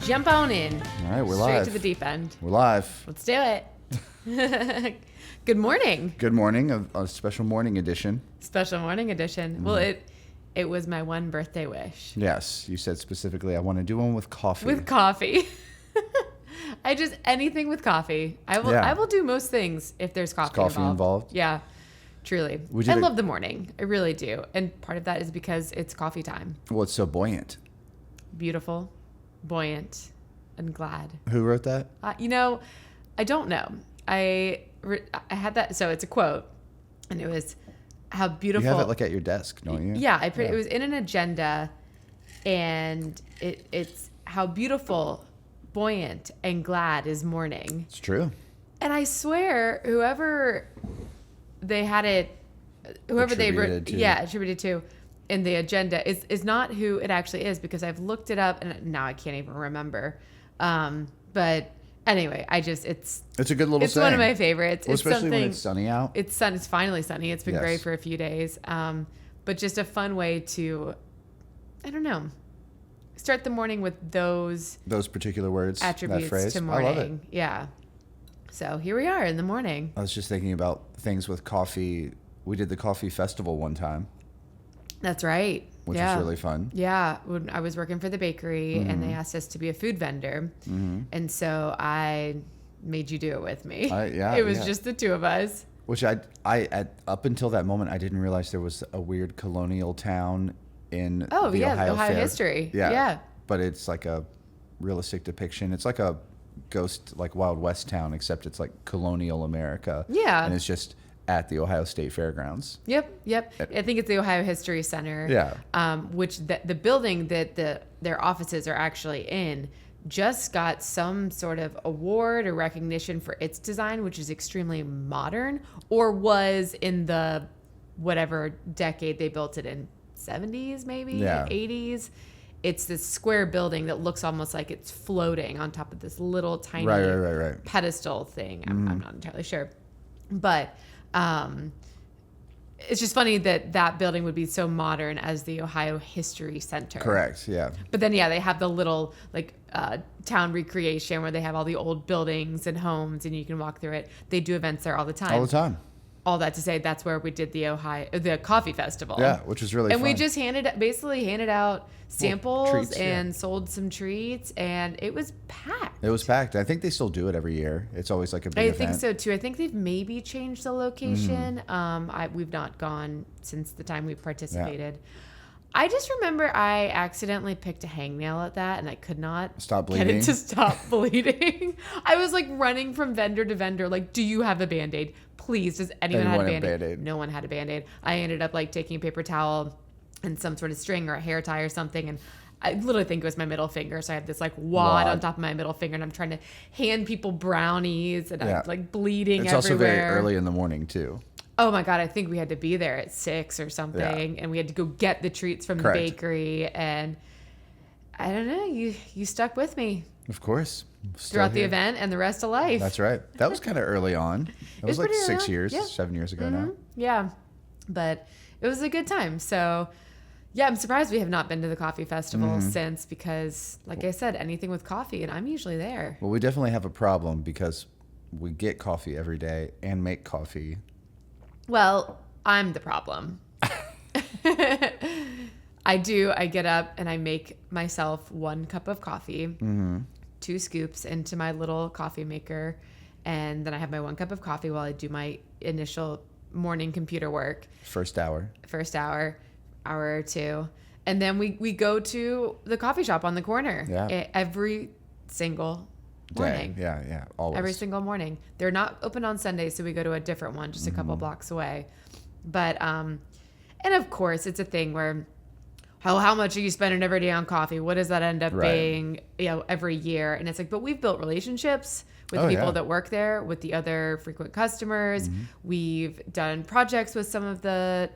jump on in. All right, we're Straight live. to the deep end. We're live. Let's do it. Good morning. Good morning, a special morning edition. Special morning edition. Well, it was my one birthday wish. Yes, you said specifically I want to do one with coffee. With coffee. Anything with coffee. I will do most things if there's coffee, involved. Yeah, truly. I love the morning. I really do. And part of that is because it's coffee time. Well, it's so buoyant. Beautiful, buoyant, and glad. Who wrote that? I don't know. I had that. So it's a quote, and it was how beautiful. You have it at your desk, don't you? Yeah, it was in an agenda, and it's how beautiful, buoyant, and glad is morning. It's true. And I swear, whoever they attributed to in the agenda is not who it actually is, because I've looked it up and now I can't even remember. But anyway, it's a good little saying. One of my favorites. Well, especially when it's sunny out. It's finally sunny. It's been great for a few days. But just a fun way to, I don't know, start the morning with those particular words, attributes that phrase. to morning. I love it. Yeah. So here we are in the morning. I was just thinking about things with coffee. We did the coffee festival one time. That's right. Which was really fun. Yeah. When I was working for the bakery and they asked us to be a food vendor. Mm-hmm. And so I made you do it with me. It was just the two of us. Which up until that moment, I didn't realize there was a weird colonial town in the Ohio Fair. history. Yeah. But it's like a realistic depiction. It's like a ghost, like Wild West town, except it's like colonial America. Yeah. And it's just at the Ohio State Fairgrounds. Yep. I think it's the Ohio History Center. Yeah. Which the building that their offices are actually in just got some sort of award or recognition for its design, which is extremely modern, or was in the whatever decade they built it in, 70s maybe, 80s. It's this square building that looks almost like it's floating on top of this little tiny right. pedestal thing. I'm not entirely sure. But it's just funny that building would be so modern as the Ohio History Center. Correct, yeah. But then, they have the little town recreation where they have all the old buildings and homes and you can walk through it. They do events there all the time. All that to say, that's where we did the coffee festival. Yeah, which was really fun. And we just handed out samples treats, sold some treats, and it was packed. It was packed. I think they still do it every year. It's always like a big event. I think so too. I think they've maybe changed the location. We've not gone since the time we participated. Yeah. I just remember I accidentally picked a hangnail at that, and I could not get it to stop bleeding. I was running from vendor to vendor, do you have a Band-Aid? Please, does anyone have a Band-Aid? No one had a Band-Aid. I ended up taking a paper towel and some sort of string or a hair tie or something, and I literally think it was my middle finger. So I had this wad on top of my middle finger, and I'm trying to hand people brownies, and I'm bleeding everywhere. It's also very early in the morning too. Oh my God, I think we had to be there at 6 or something, and we had to go get the treats from the bakery, and I don't know, you stuck with me. Of course. Throughout the event and the rest of life. That's right. That was kind of early on. It was 6 years, 7 years ago now. Yeah, but it was a good time. So yeah, I'm surprised we have not been to the coffee festival since, because like I said, anything with coffee, and I'm usually there. Well, we definitely have a problem because we get coffee every day and make coffee. Well, I'm the problem. I get up and I make myself 1 cup of coffee, 2 scoops into my little coffee maker, and then I have my 1 cup of coffee while I do my initial morning computer work. First hour, hour or two. And then we go to the coffee shop on the corner every single morning. Yeah, always. Every single morning. They're not open on Sundays, so we go to a different one just a couple blocks away. But and of course it's a thing where how much are you spending every day on coffee? What does that end up being, every year? And it's but we've built relationships with the people that work there, with the other frequent customers. We've done projects with some of the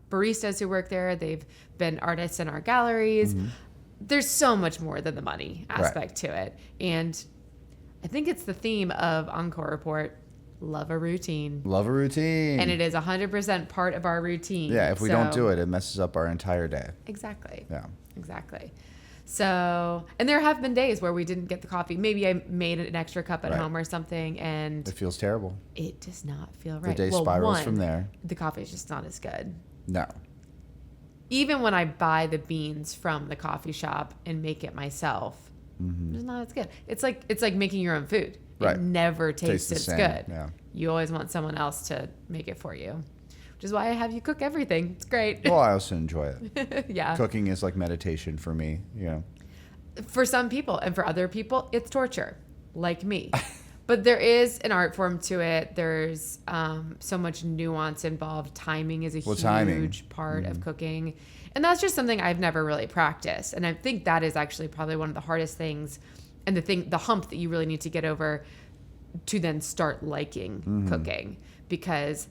baristas who work there. They've been artists in our galleries. There's so much more than the money aspect to it. And I think it's the theme of Encore Report. Love a routine. Love a routine. And it is 100% part of our routine. Yeah, if we don't do it, it messes up our entire day. Exactly. Yeah. Exactly. So, and there have been days where we didn't get the coffee. Maybe I made an extra cup at home or something, and it feels terrible. it does not feel right. The day spirals from there. The coffee is just not as good. No. Even when I buy the beans from the coffee shop and make it myself, it's not as good. It's like making your own food. It never tastes as good. Yeah. You always want someone else to make it for you, which is why I have you cook everything. It's great. Well, I also enjoy it. Yeah. Cooking is like meditation for me, you know. For some people, and for other people, it's torture, like me. But there is an art form to it. There's so much nuance involved. Timing is a huge part of cooking. And that's just something I've never really practiced. And I think that is actually probably one of the hardest things, and the hump that you really need to get over to then start liking cooking. Because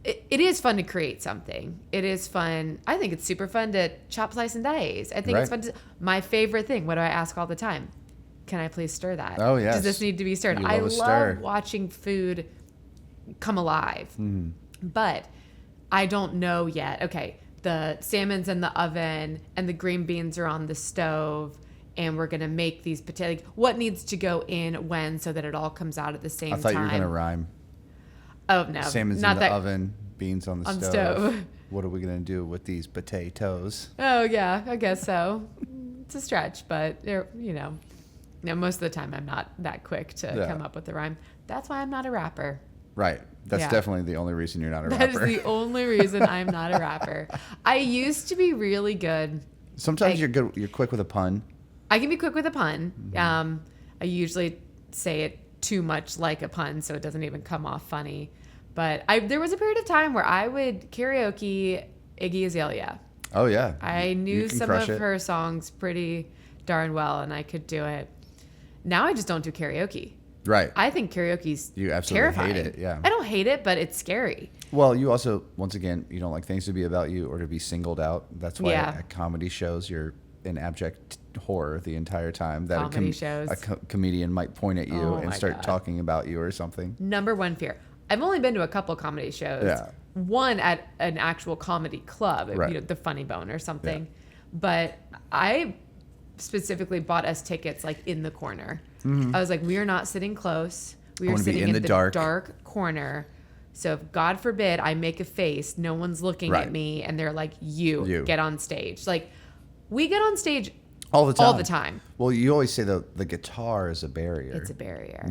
it is fun to create something. It is fun. I think it's super fun to chop, slice, and dice. I think it's fun. My favorite thing, what do I ask all the time? Can I please stir that? Oh, yes. Does this need to be stirred? I love watching food come alive. But I don't know yet. Okay, the salmon's in the oven and the green beans are on the stove, and we're going to make these potatoes. What needs to go in when so that it all comes out at the same time? I thought you were going to rhyme. Oh, no. Salmon's not in the oven, beans on the stove. What are we going to do with these potatoes? Oh, yeah, I guess so. It's a stretch, but, most of the time I'm not that quick to come up with the rhyme. That's why I'm not a rapper. Right. That's definitely the only reason you're not a rapper. That is the only reason I'm not a rapper. I used to be really good. Sometimes you're good. You're quick with a pun. I can be quick with a pun. I usually say it too much like a pun, so it doesn't even come off funny. But there was a period of time where I would karaoke Iggy Azalea. Oh, yeah. I knew some of her songs pretty darn well, and I could do it. Now I just don't do karaoke. Right. I think karaoke's You absolutely terrifying. hate it, yeah. I don't hate it, but it's scary. Well, you also, once again, you don't like things to be about you or to be singled out. That's why Yeah. at comedy shows, you're in abject horror the entire time. That Comedy shows. a comedian might point at you Oh and my start God. talking about you or something. Number one fear. I've only been to a couple comedy shows. Yeah. One at an actual comedy club, Right. the Funny Bone or something. But I specifically bought us tickets like in the corner. I was like, we are not sitting close. We are wanna be sitting in in the the dark. dark corner. So if God forbid I make a face, no one's looking Right. at me, and they're like, you get on stage. Like, we get on stage All the time. all the time. Well, you always say the guitar is a barrier. It's a barrier.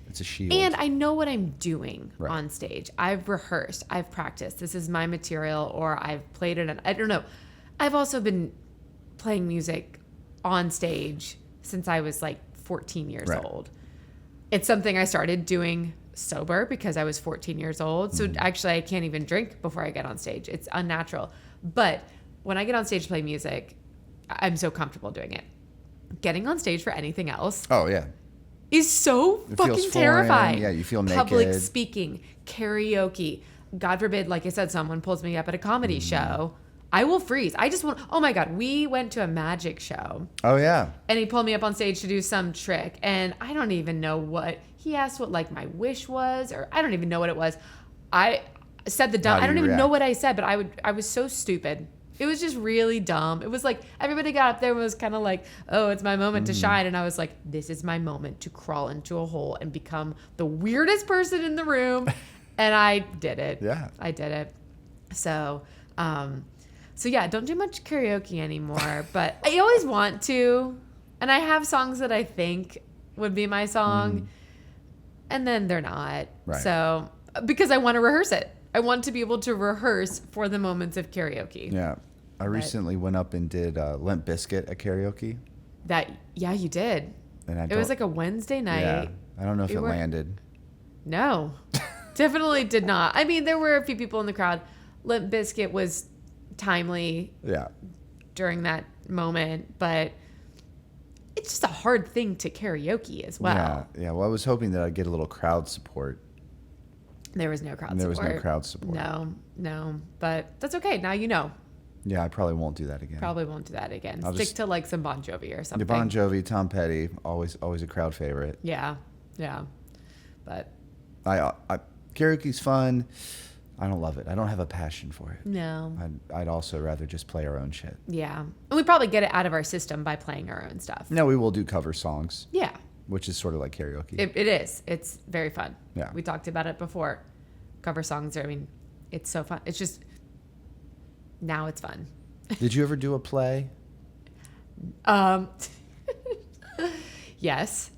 It's a shield. And I know what I'm doing Right. on stage. I've rehearsed. I've practiced. This is my material, or I've played it. I don't know. I've also been playing music on stage since I was like 14 years Right. old. It's something I started doing sober because I was 14 years old. So actually, I can't even drink before I get on stage. It's unnatural. But when I get on stage to play music, I'm so comfortable doing it. Getting on stage for anything else Oh, yeah. is so It fucking feels foreign. terrifying. Yeah, you feel Public naked. speaking, karaoke. God forbid, like I said, someone pulls me up at a comedy show. I will freeze. I just want, oh my God, we went to a magic show Oh, yeah. and he pulled me up on stage to do some trick. And I don't even know he asked what like my wish was, or I don't even know what it was. I said How I do don't you even know react? what I said, but I was so stupid. It was just really dumb. It was like everybody got up there and was kind of like, oh, it's my moment to shine. And I was like, this is my moment to crawl into a hole and become the weirdest person in the room. And I did it. Yeah. I did it. So yeah, don't do much karaoke anymore, but I always want to. And I have songs that I think would be my song, and then they're not. Right. So, because I want to rehearse it. I want to be able to rehearse for the moments of karaoke. Yeah. I recently went up and did Limp Bizkit at karaoke. Yeah, you did. And It was like a Wednesday night. Yeah. I don't know if You it were- landed. No, definitely did not. I mean, there were a few people in the crowd. Limp Bizkit was timely Yeah. during that moment, but it's just a hard thing to karaoke as well. Yeah. Yeah. Well, I was hoping that I'd get a little crowd support. There was no crowd And there support. was no crowd support. No, but that's okay. Now you know. Yeah, I probably won't do that again. Probably won't do that again. I'll Stick just- to like some Bon Jovi or something. The Bon Jovi, Tom Petty, always a crowd favorite. Yeah. But I karaoke's fun. I don't love it. I don't have a passion for it. No. I'd also rather just play our own shit. Yeah. And we probably get it out of our system by playing our own stuff. No, we will do cover songs. Yeah. Which is sort of like karaoke. It is. It's very fun. Yeah. We talked about it before. Cover songs are, I mean, it's so fun. It's just, now it's fun. Did you ever do a play? Yes.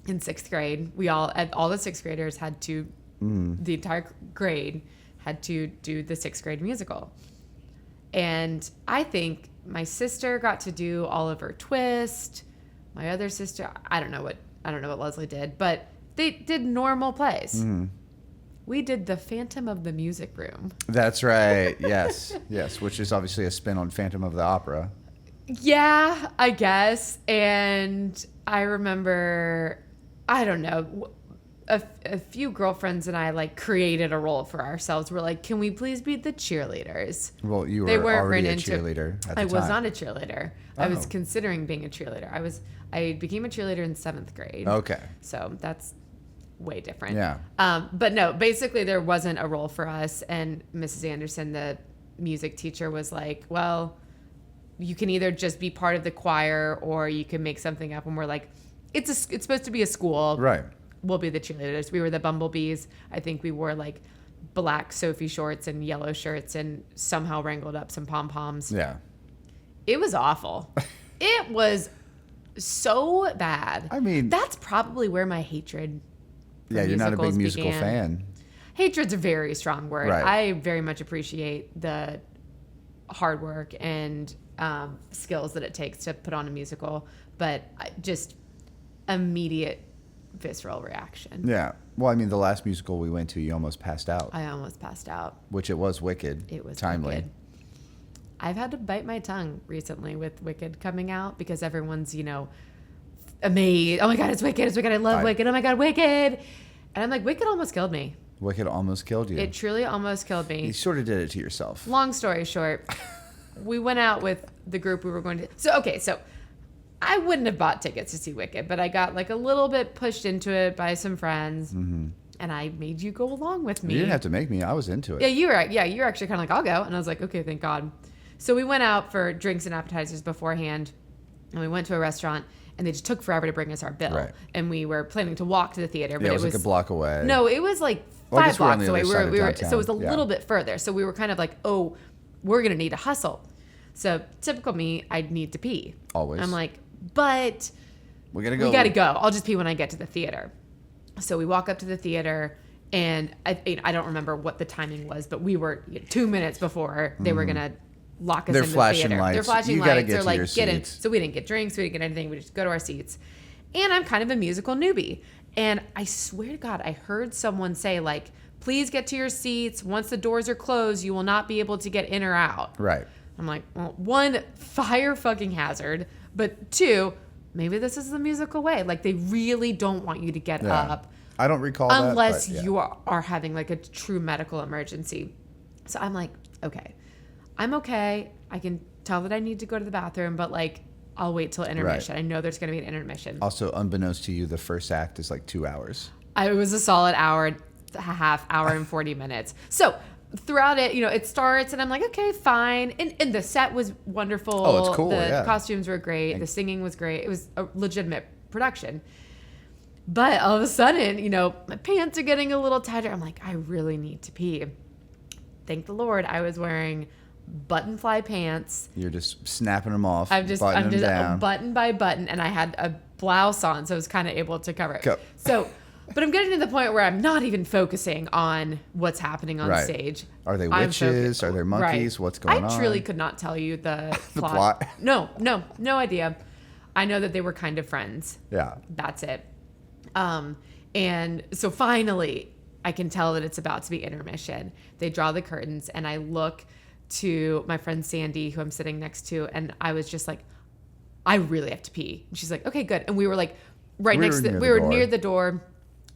In 6th grade, all the 6th graders had to, the entire grade had to do the 6th grade musical. And I think my sister got to do Oliver Twist. My other sister, I don't know what Leslie did, but they did normal plays. We did the Phantom of the Music Room. That's right. Yes. Yes. Which is obviously a spin on Phantom of the Opera. Yeah, I guess. And I remember, I don't know, a few girlfriends and I like created a role for ourselves. We're like, can we please be the cheerleaders? Well, you They were weren't already a written into- cheerleader at the I time. was not a cheerleader. I was Oh. considering being a cheerleader. I became a cheerleader in 7th grade. Okay. So that's way different. Yeah. But no, basically there wasn't a role for us. And Mrs. Anderson, the music teacher, was like, well, you can either just be part of the choir or you can make something up. And we're like, it's supposed to be a school. Right. We'll be the cheerleaders. We were the bumblebees. I think we wore like black Sophie shorts and yellow shirts and somehow wrangled up some pom-poms. Yeah. It was awful. It was so bad. I mean, that's probably where my hatred for yeah, you're not a big musicals musical began. fan. Hatred's a very strong word. Right. I very much appreciate the hard work and skills that it takes to put on a musical, but just immediate visceral reaction. Yeah. Well, I mean, the last musical we went to, you almost passed out. I almost passed out. Which it was Wicked. It was timely. Wicked. I've had to bite my tongue recently with Wicked coming out because everyone's, amazed. Oh my God, it's Wicked. It's Wicked. I love Wicked. Oh my God, Wicked. And I'm like, Wicked almost killed me. Wicked almost killed you. It truly almost killed me. You sort of did it to yourself. Long story short, we went out with the group we were going to. So I wouldn't have bought tickets to see Wicked, but I got like a little bit pushed into it by some friends, and I made you go along with me. You didn't have to make me. I was into it. Yeah, you were actually kind of like, I'll go, and I was like, okay, thank God. So we went out for drinks and appetizers beforehand, and we went to a restaurant, and they just took forever to bring us our bill. Right. And we were planning to walk to the theater, but Yeah, it was like a block away. No, it was like Well, I 5 guess we're on blocks the away. other side of So it was a downtown. little Yeah. bit further. So we were kind of like, oh, we're gonna need to hustle. So typical me, I'd need to pee. Always. I'm like, but we gotta go. we gotta go. I'll just pee when I get to the theater. So we walk up to the theater, and I don't remember what the timing was, but we were 2 minutes before they were gonna lock us They're in the flashing theater. lights. They're flashing You gotta lights. get They're to like, your get in. seats. So we didn't get drinks. We didn't get anything. We just go to our seats. And I'm kind of a musical newbie. And I swear to God, I heard someone say, like, please get to your seats. Once the doors are closed, you will not be able to get in or out. Right. I'm like, well, 1, fire fucking hazard. But 2, maybe this is the musical way. Like, they really don't want you to get Yeah. up I don't recall unless that. But yeah. you are having like a true medical emergency. So I'm like, okay, I'm okay. I can tell that I need to go to the bathroom, but like, I'll wait till intermission. Right. I know there's going to be an intermission. Also, unbeknownst to you, the first act is like 2 hours. It was a solid hour and a half, hour and 40 minutes. So throughout it, it starts and I'm like, okay, fine. And the set was wonderful. Oh, it's cool, The yeah. costumes were great. The singing was great. It was a legitimate production. But all of a sudden, my pants are getting a little tighter. I'm like, I really need to pee. Thank the Lord, I was wearing button fly pants. You're just snapping them off. I'm just buttoning them down. button by button, and I had a blouse on, so I was kind of able to cover it. Go. So, but I'm getting to the point where I'm not even focusing on what's happening on Right. stage. Are they I'm witches? focused- Are there monkeys? Right. What's going on? I truly could not tell you the The plot. plot? No idea. I know that they were kind of friends. Yeah. That's it. And so finally, I can tell that it's about to be intermission. They draw the curtains, and I look to my friend Sandy, who I'm sitting next to, and I was just like, I really have to pee. And she's like, okay, good. And we were like right We next were to near we the were door. near the door.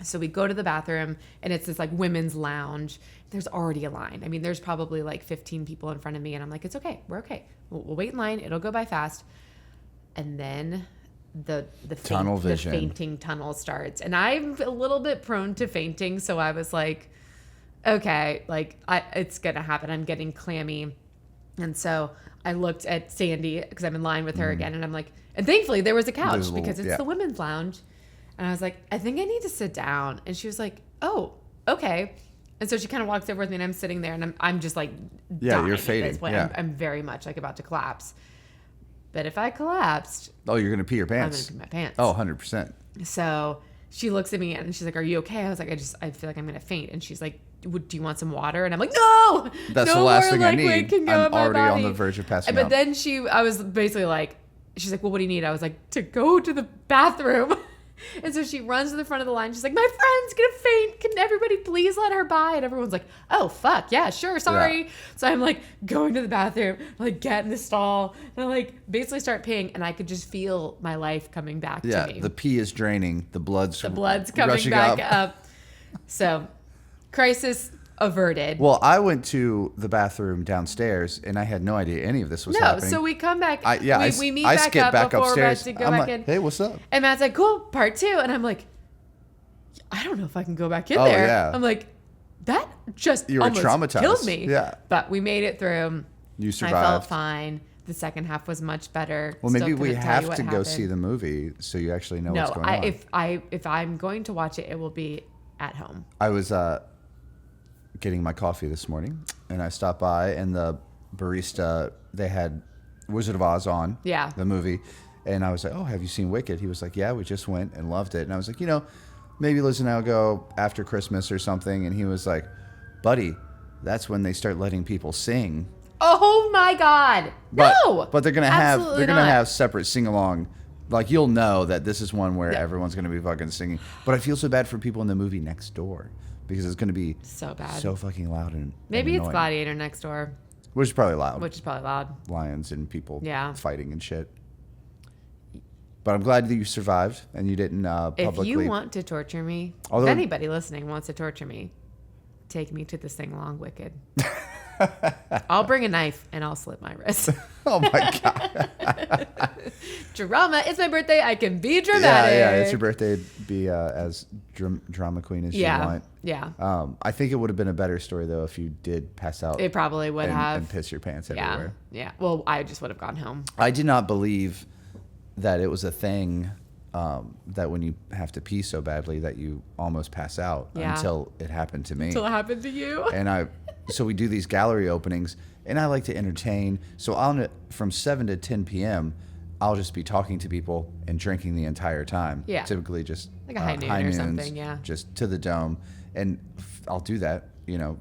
So we go to the bathroom, and it's this like women's lounge. There's already a line. I mean, there's probably like 15 people in front of me, and I'm like, it's okay. We're okay. We'll wait in line. It'll go by fast. And then the Tunnel vision. the fainting tunnel starts, and I'm a little bit prone to fainting, so I was like, okay, like it's going to happen. I'm getting clammy. And so I looked at Sandy because I'm in line with her again. And I'm like, and thankfully there was a couch because it's the women's lounge. And I was like, I think I need to sit down. And she was like, oh, okay. And so she kind of walks over with me and I'm sitting there and I'm just like, dying you're at fading. this point. Yeah. I'm very much like about to collapse. But if I collapsed, Oh, you're going to pee your I'm going pants. to pee my pants. Oh, 100%. So she looks at me and she's like, are you okay? I was like, I feel like I'm going to faint. And she's like, do you want some water? And I'm like, no, That's no the last more thing I liquid need. can go I'm in my already on body. the verge of passing But out. then I was basically like, she's like, well, what do you need? I was like, to go to the bathroom. And so she runs to the front of the line. She's like, my friend's going to faint. Can everybody please let her by? And everyone's like, oh, fuck. Yeah, sure. Sorry. Yeah. So I'm like going to the bathroom, like get in the stall and I like basically start peeing. And I could just feel my life coming back to me. The pee is draining. The blood's coming rushing back up. up. So crisis averted. Well, I went to the bathroom downstairs and I had no idea any of this was happening. So we come back. We meet I back skipped up back before upstairs. we're about to go I'm back like, in. hey, what's up? And Matt's like, cool, part 2. And I'm like, I don't know if I can go back in Oh, there. yeah. I'm like, that just You were almost traumatized. killed me. Yeah. But we made it through. You I survived. felt fine. The second half was much better. Well, Still maybe we couldn't tell you have what to go happened. see the movie so you actually know No, what's going on. if I'm going to watch it, it will be at home. I was getting my coffee this morning and I stopped by and the barista, they had Wizard of Oz on. Yeah. The movie. And I was like, oh, have you seen Wicked? He was like, yeah, we just went and loved it. And I was like, maybe Liz and I will go after Christmas or something. And he was like, buddy, that's when they start letting people sing. Oh my God. No. But they're gonna Absolutely not. have separate sing along. Like you'll know that this is one where everyone's gonna be fucking singing. But I feel so bad for people in the movie next door because it's gonna be so bad, so fucking loud and maybe and it's annoying. Gladiator next door, which is probably loud. Lions and people fighting and shit. But I'm glad that you survived and you didn't publicly. If you want to torture me, if anybody listening wants to torture me, take me to the sing-along Wicked. I'll bring a knife and I'll slit my wrist. Oh my God. Drama. It's my birthday. I can be dramatic. Yeah, it's your birthday. Be as drama queen as you want. Yeah. I think it would have been a better story though if you did pass out. It probably would have. And piss your pants everywhere. Yeah. Well, I just would have gone home. I did not believe that it was a thing that when you have to pee so badly that you almost pass out until it happened to me. Until it happened to you. And so we do these gallery openings and I like to entertain. So from 7 to 10 p.m., I'll just be talking to people and drinking the entire time. Yeah. Typically just like a high noon or noons, something, yeah. Just to the dome. And I'll do that,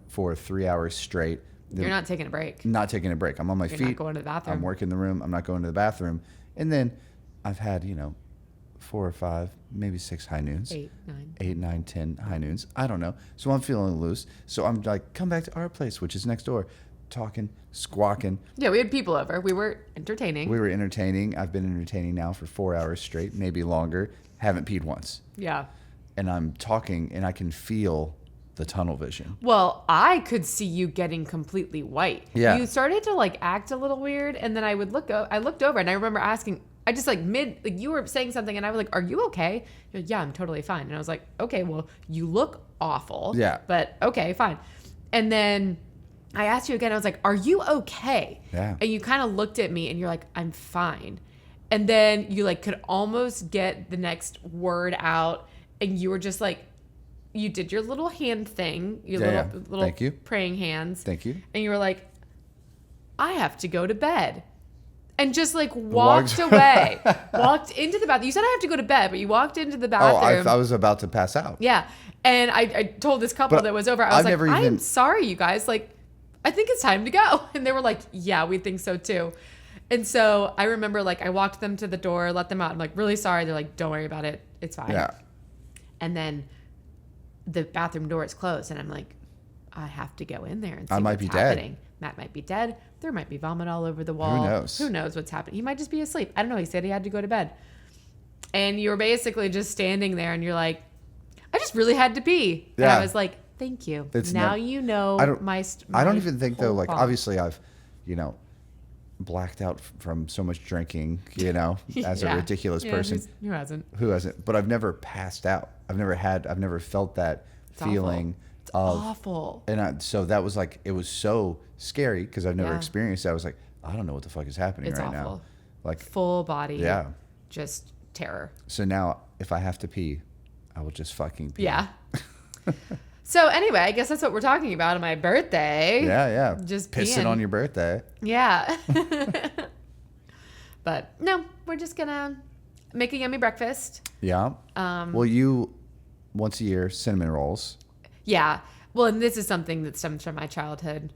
for 3 hours straight. You're not taking a break. Not taking a break. I'm on my feet. You're not going to the bathroom. I'm working the room. I'm not going to the bathroom. And then I've had, 4 or 5, maybe 6 high noons. 8, 9, 10 high noons. I don't know. So I'm feeling loose. So I'm like, come back to our place, which is next door, talking, squawking. Yeah, we had people over. We were entertaining. I've been entertaining now for 4 hours straight, maybe longer. Haven't peed once. Yeah. And I'm talking and I can feel the tunnel vision. Well, I could see you getting completely white. Yeah. You started to act a little weird, and then I looked over and I remember asking, I just you were saying something and I was like, are you okay? You're like, yeah, I'm totally fine. And I was like, okay, well, you look awful. Yeah. But okay, fine. And then I asked you again, I was like, are you okay? Yeah. And you kind of looked at me and you're like, I'm fine. And then you could almost get the next word out and you were just like, you did your little hand thing, your little Thank you. praying hands. Thank you. And you were like, I have to go to bed. And just walked away, walked into the bathroom. You said I have to go to bed, but you walked into the bathroom. Oh, I was about to pass out. Yeah. And I told this couple that was over, I was I'm sorry, you guys. I think it's time to go. And they were like, yeah, we think so too. And so I remember I walked them to the door, let them out. I'm like, really sorry. They're like, don't worry about it. It's fine. Yeah. And then the bathroom door is closed. And I'm like, I have to go in there and see might what's be dead. happening. Matt might be dead. There might be vomit all over the wall. Who knows what's happening? He might just be asleep. I don't know. He said he had to go to bed. And you were basically just standing there and you're like, I just really had to pee. Yeah. And I was like, thank you. Now you know my I don't even think though, fault. obviously I've, blacked out from so much drinking, as a ridiculous person. Who hasn't? Who hasn't? But I've never passed out. I've never felt that It's feeling It's awful. And so that was like, it was so scary because I've never Yeah. experienced it. I was like, I don't know what the fuck is happening It's right awful. now. Like, Full body. yeah. Just terror. So now if I have to pee, I will just fucking pee. Yeah. So anyway, I guess that's what we're talking about on my birthday. Yeah. Just pissing peeing. on your birthday. Yeah. But no, we're just gonna make a yummy breakfast. Yeah. Well, you once a year cinnamon rolls. Yeah. Well, and this is something that stems from my childhood.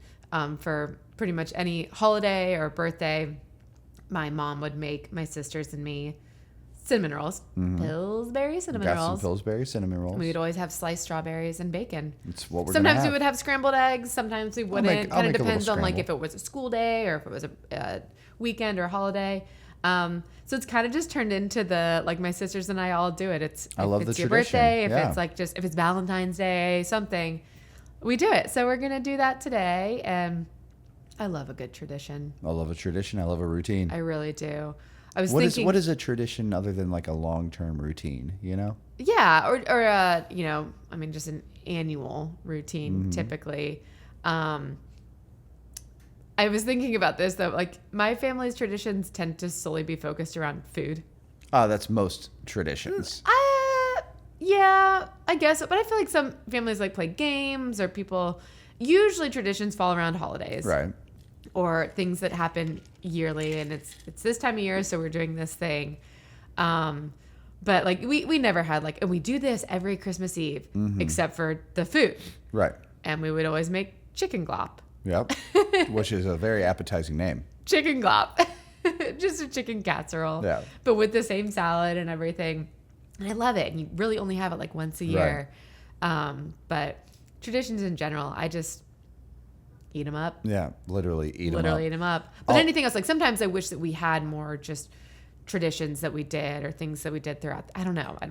For pretty much any holiday or birthday, my mom would make my sisters and me cinnamon rolls. Pillsbury cinnamon Got rolls. some Pillsbury cinnamon rolls. We would always have sliced strawberries and bacon. It's what we're Sometimes gonna we have. would have scrambled eggs. Sometimes we wouldn't. I'll Kind make of a little depends on like scramble. if it was a school day or if it was a weekend or a holiday. So it's kind of just turned into the, like, my sisters and I all do it. It's I if love it's the your tradition. birthday, if Yeah. it's like just if it's Valentine's Day, something, we do it. So we're gonna do that today, and I love a good tradition. I love a tradition. I love a routine. I really do. I was What thinking, is a tradition other than like a long-term routine, you know? yeah, or you know, I mean, just an annual routine typically. I was thinking about this though, like my family's traditions tend to solely be focused around food. Oh, that's most traditions. Yeah, I guess, but I feel like some families like play games or people. Usually, traditions fall around holidays, Right. or things that happen yearly, and it's this time of year, so we're doing this thing. But like we never had like, and we do this every Christmas Eve, except for the food, Right. and we would always make chicken glop. Yep. Which is a very appetizing name. Chicken glop, just a chicken casserole, Yeah. but with the same salad and everything. And I love it. And you really only have it like once a year. But traditions in general, I just eat them up. Yeah, literally eat them Literally up. eat them up. But anything else, like sometimes I wish that we had more just traditions that we did or things that we did throughout. I don't know. I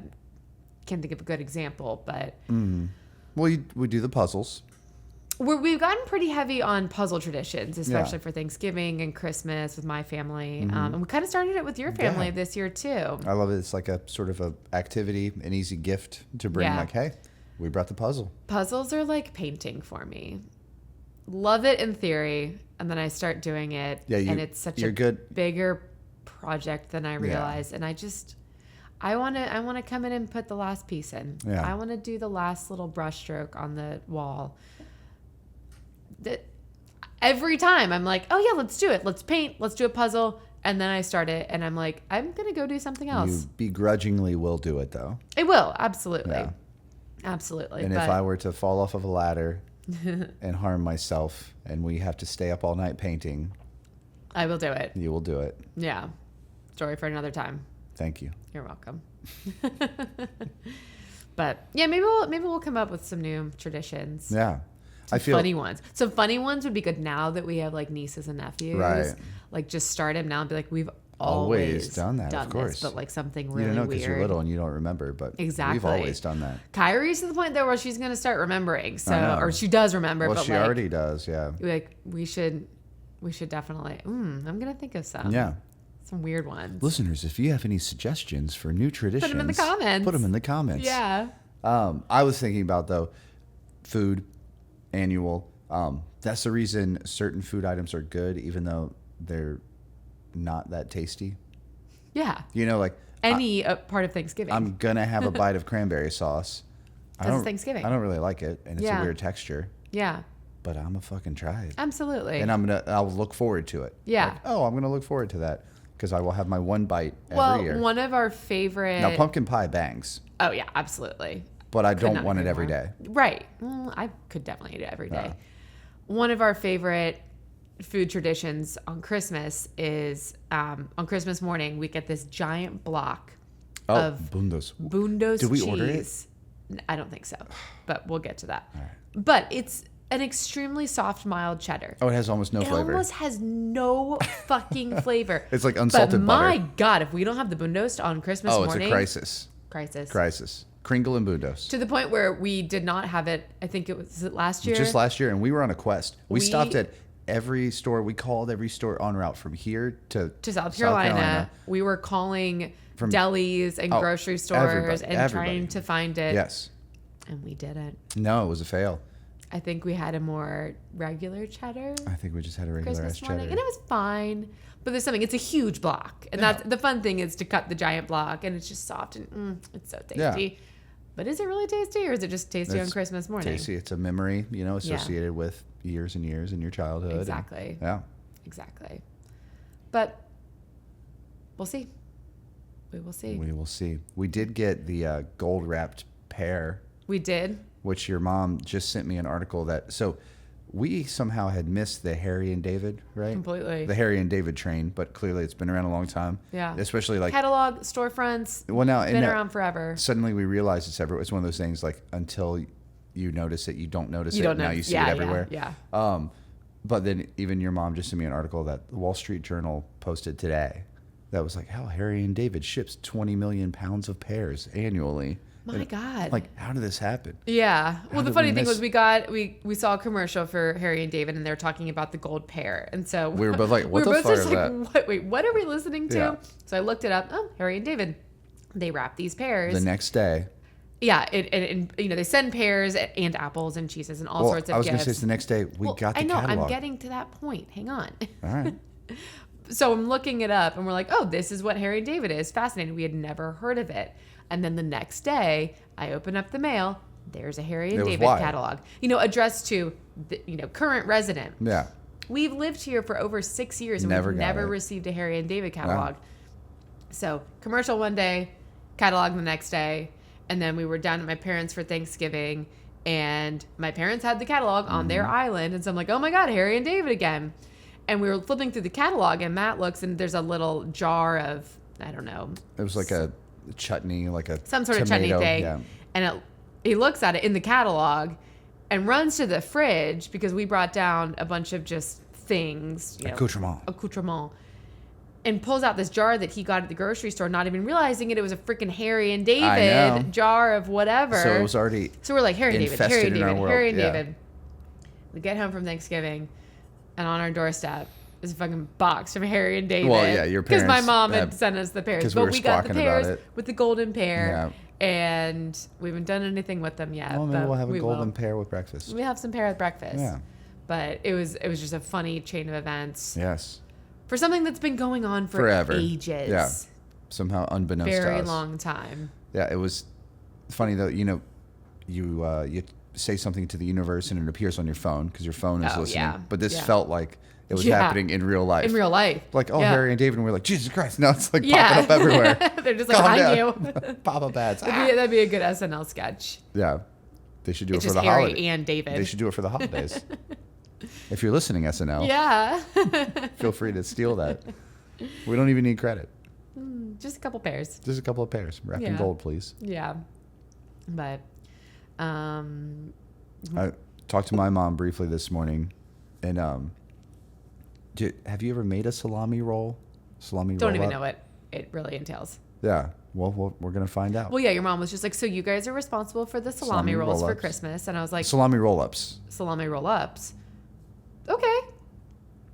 can't think of a good example, but Well, we do the puzzles. we've gotten pretty heavy on puzzle traditions, especially Yeah. for Thanksgiving and Christmas with my family. And we kind of started it with your family Yeah. this year too. I love it. It's like a sort of a activity, an easy gift to bring. Yeah. Like, hey, we brought the puzzle. Puzzles are like painting for me. Love it in theory, and then I start doing it, Yeah, and it's such you're a good. bigger project than I realized. And I want to come in and put the last piece in. Yeah. I want to do the last little brush stroke on the wall. That every time I'm like, oh yeah, let's do it. Let's paint. Let's do a puzzle. And then I start it, and I'm like, I'm gonna go do something else. You begrudgingly will do it though. It will, absolutely, Yeah. absolutely. And but if I were to fall off of a ladder and harm myself, and we have to stay up all night painting, I will do it. you will do it. Yeah. Story for another time. Thank you. You're welcome. But yeah, maybe we'll come up with some new traditions. Yeah. Some funny ones. Some funny ones would be good now that we have like nieces and nephews. Right. Like just start them now and be like, we've Always done that, of this, course. but like something You really don't know because weird. you're little and you don't remember, but Exactly. we've always done that. Kyrie's to the point though where she's gonna start remembering. So, I know. or she does remember. Well, but she like, already does, yeah. like we should definitely. I'm gonna think of some. Yeah. Some weird ones. Listeners, if you have any suggestions for new traditions, in the comments. Put them in the comments. Yeah. I was thinking about, though, food, annual. That's the reason certain food items are good, even though they're not that tasty. Yeah. You know, like Any part of Thanksgiving. I'm going to have a bite of cranberry sauce. That's Thanksgiving. I don't really like it, and it's Yeah. a weird texture, Yeah. but I'm going to fucking try it. Absolutely. And I'll look forward to it. Yeah. Like, I'm going to look forward to that because I will have my one bite every year. One of our favorite. Now, pumpkin pie bangs, Oh yeah, absolutely. but I Could don't not want it agree every more. day. Right. Well, I could definitely eat it every day. One of our favorite food traditions on Christmas is on Christmas morning we get this giant block of bundos. Bundos Did we cheese. order it? I don't think so, but we'll get to that. But it's an extremely soft, mild cheddar. Oh, it has almost no It flavor. almost has no fucking flavor. It's like unsalted but my butter. God, if we don't have the Bundos on Christmas Oh, it's morning, a crisis. crisis. Kringle and bundos. To the point where we did not have it. I think it was last year. Just last year, and we were on a quest. We We- stopped at every store. We called every store en route from here to South Carolina. We were calling From- delis and grocery stores everybody, and everybody. trying to find it. Yes. And we didn't. No, it was a fail. I think we had a more regular cheddar I think we just had a regular Christmas ass cheddar. morning, and it was fine. But there's something. It's a huge block, and that's the fun thing is to cut the giant block, and it's just soft and it's so tasty. Yeah. But is it really tasty, or is it just tasty on It's Christmas morning? Tasty. It's a memory, associated with years and years in your childhood. Exactly. Yeah. Exactly. But we'll see. We will see. We will see. We did get the gold wrapped pear, We did. which your mom just sent me an article that. So we somehow had missed the Harry and David, right? Completely. The Harry and David train, but clearly it's been around a long time. Yeah. Especially like Catalog, storefronts, well now been around forever. Suddenly we realized it's everywhere. It's one of those things like until you notice it, you don't notice You it. don't Now know. you see Yeah, it everywhere. Yeah. But then even your mom just sent me an article that the Wall Street Journal posted today that was like, how Harry and David ships 20 million pounds of pears annually. My God. Like, how did this happen? Yeah. Well, the did funny we thing miss- was we saw a commercial for Harry and David, and they're talking about the gold pear, and so We were both like, what we were the both fuck just is like, what are we listening to? Yeah. So I looked it up. Oh, Harry and David, they wrap these pears. The next day. Yeah, and they send pears and apples and cheeses and all Well, sorts of I was gifts. going to say it's the next day. We got the I know. catalog. I'm getting to that point. Hang on. All right. So I'm looking it up, and we're like, oh, this is what Harry and David is. Fascinating. We had never heard of it. And then the next day, I open up the mail. There's a Harry and It was David wild. catalog. Addressed to the current resident. Yeah. We've lived here for over 6 years, and Never we've got never it. received a Harry and David catalog. So commercial one day, catalog the next day, and then we were down at my parents for Thanksgiving, and my parents had the catalog on their island, and so I'm like, oh my God, Harry and David again. And we were flipping through the catalog, and Matt looks, and there's a little jar of, I don't know, It was like a chutney, like a some sort tomato. of chutney thing. Yeah. And he looks at it in the catalog and runs to the fridge because we brought down a bunch of just things, accoutrement, and pulls out this jar that he got at the grocery store, not even realizing it was a freaking Harry and David jar of whatever. So it was already. So we're like, Harry and David, infested Harry and in our David, world. Harry and Yeah. David. We get home from Thanksgiving, and on our doorstep is a fucking box from Harry and David. Well, yeah, your because my parents mom had had- sent us the pears, 'cause but we were we got the squawking about pears it. with the golden pear, and we haven't done anything with them yet. Well, maybe but we'll have a we golden will. pear with breakfast. We have some pear with breakfast. Yeah. But it was just a funny chain of events Yes. for something that's been going on for Forever. ages. Yeah. Somehow unbeknownst to Very us. long time. Yeah, it was funny though. You say something to the universe and it appears on your phone because your phone is Oh, listening. yeah. But this Yeah. felt like it was Yeah. happening in real life. In real life. Like, oh, Yeah. Harry and David, and we're like, Jesus Christ! Now it's like Yeah. popping up everywhere. They're just like, Calm I down. knew. Papa Pads. That'd be a good SNL sketch. Yeah, they should do It's it for just the Harry holidays. and David. They should do it for the holidays. If you're listening, SNL, Yeah. feel free to steal that. We don't even need credit. Just a couple pairs. Just a couple of pairs, wrapped in Yeah. gold, please. Yeah. But I talked to my mom briefly this morning, and have you ever made a salami roll? Salami roll. don't even up? know what it really entails. Yeah. Well, we're gonna find out. Well, yeah, your mom was just like, so you guys are responsible for the salami rolls for roll-ups. Christmas. And I was like, Salami roll-ups. salami roll-ups. Okay.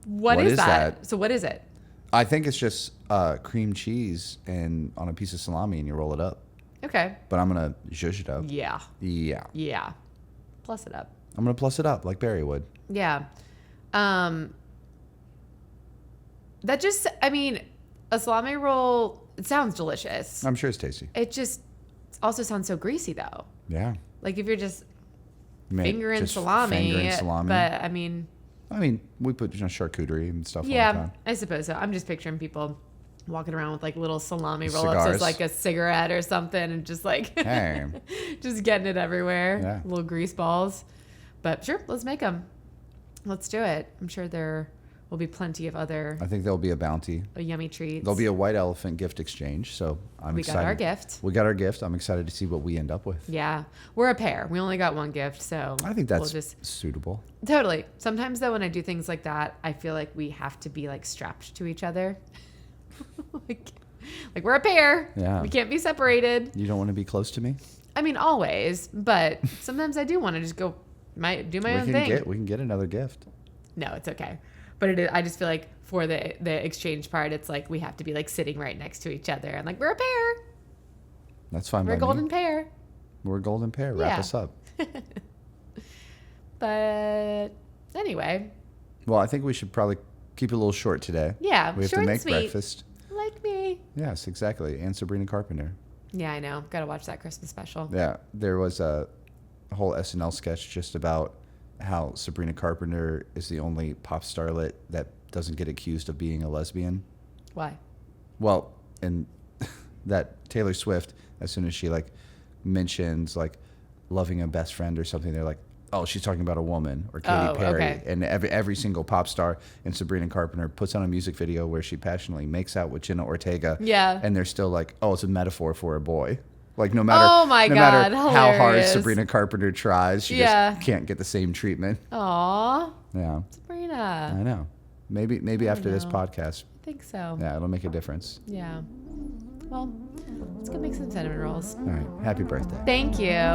What What is is that? that? So what is it? I think it's just cream cheese and on a piece of salami, and you roll it up. Okay. But I'm gonna zhuzh it up. Yeah. Yeah. Yeah. Plus it up. I'm gonna plus it up like Barry would. Yeah. That just, I mean, a salami roll, it sounds delicious. I'm sure it's tasty. It just also sounds so greasy though. Yeah. Like if you're just Make- fingering just salami. fingering salami. But I mean, we put charcuterie and stuff all the yeah, time. I suppose so. I'm just picturing people walking around with like little salami roll-ups Cigars. as like a cigarette or something and just like Hey. just getting it everywhere. Yeah. Little grease balls. But sure, let's make them. Let's do it. I'm sure there will be plenty of other I think there'll be a bounty. yummy treats. There'll be a white elephant gift exchange, so I'm We excited. got our gift. We got our gift. I'm excited to see what we end up with. Yeah. We're a pair. We only got one gift, so I think that's we'll just suitable. totally. Sometimes though when I do things like that, I feel like we have to be like strapped to each other. like we're a pair. Yeah. We can't be separated. You don't want to be close to me? I mean always, but sometimes I do want to just go do my own thing. We can get another gift. No, it's okay. But it is, I just feel like for the exchange part, it's like we have to be like sitting right next to each other and like we're a pair. That's fine We're a by golden me. pair. We're a golden pair. Wrap Yeah. us up. But anyway. Well, I think we should probably keep it a little short today. Yeah, we have short to make and sweet. breakfast. Like me. Yes, exactly. And Sabrina Carpenter. Yeah, I know. Got to watch that Christmas special. Yeah, there was a whole SNL sketch just about how Sabrina Carpenter is the only pop starlet that doesn't get accused of being a lesbian. Why? Well, and that Taylor Swift, as soon as she like mentions like loving a best friend or something, they're like, oh, she's talking about a woman or Katy Perry. Okay. And every single pop star and Sabrina Carpenter puts on a music video where she passionately makes out with Jenna Ortega. Yeah. And they're still like, oh, it's a metaphor for a boy. Like no matter, God, how hard hilarious. Sabrina Carpenter tries, she just can't get the same treatment. Aw. Yeah. Sabrina. I know. Maybe after this podcast. I think so. Yeah, it'll make a difference. Yeah. Well, let's go make some cinnamon rolls. All right. Happy birthday. Thank you.